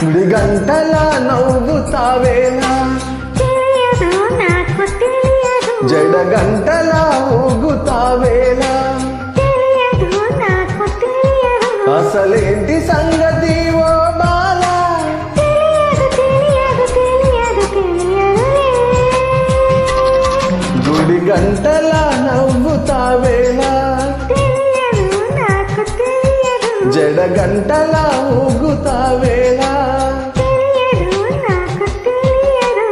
గుడి గంటల నవ్వుతావేలా తెలియదు నాకు తెలియదు జడ గంటల ఊగుతావేలా తెలియదు నాకు తెలియదు అసలేంటి సంగతి ఓ బాలా తెలియదు తెలియదు తెలియదు తెలియదు గుడి గంటల నవ్వుతావేలా తెలియదు నాకు తెలియదు జడ గంటల ఊగుతావేలా తెలియదు నాకు తెలియదు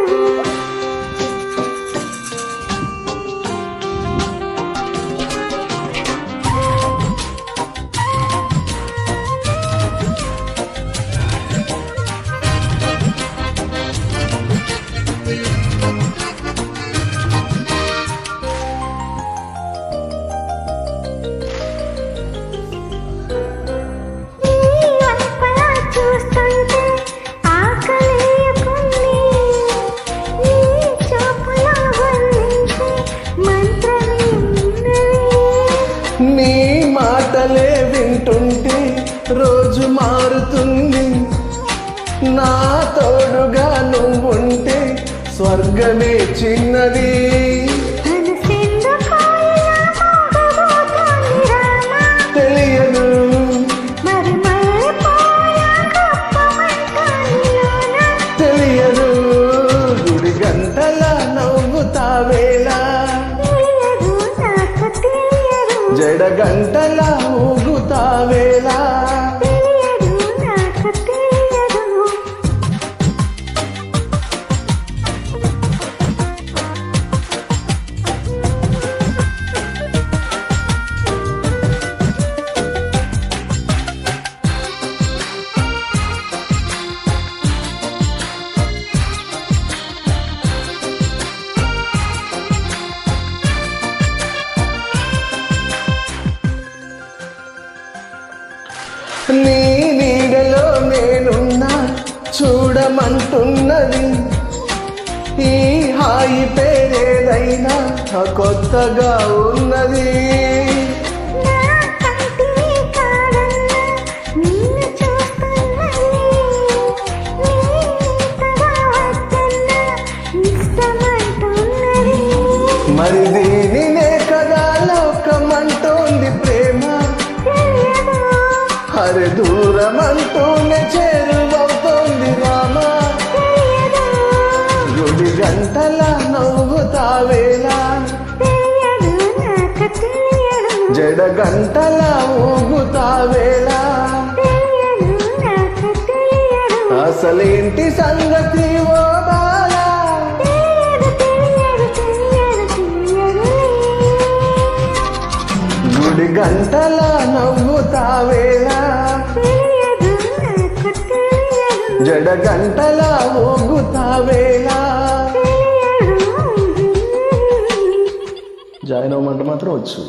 నీ మాటలే వింటుంటే రోజు మారుతుంది నా తోడుగా నువ్వుంటే స్వర్గమే చిన్నది తెలియదు తెలియదు గుడి గంటల నవ్వుతావేలా జడ గంటల ఊగుతావేలా నీ నీడలో నేనున్నా చూడమంటున్నది ఈ హాయి పేరేదైనా కొత్తగా ఉన్నది మరి దీనినే కదా లోకమంటోంది ప్రేమ అరే దూరమంటూనే చేరువవుతోంది రామా గుడి గంటల నవ్వుతావేలా జడ గంటల ఊగుతావేలా అసలేంటి సంగతి ఓ బాలా గుడి గంటల నవ్వుతావేలా జడ గంటల ఊగుతావేలా జాయిన్ అవ్వమంటే మాత్రం వచ్చు.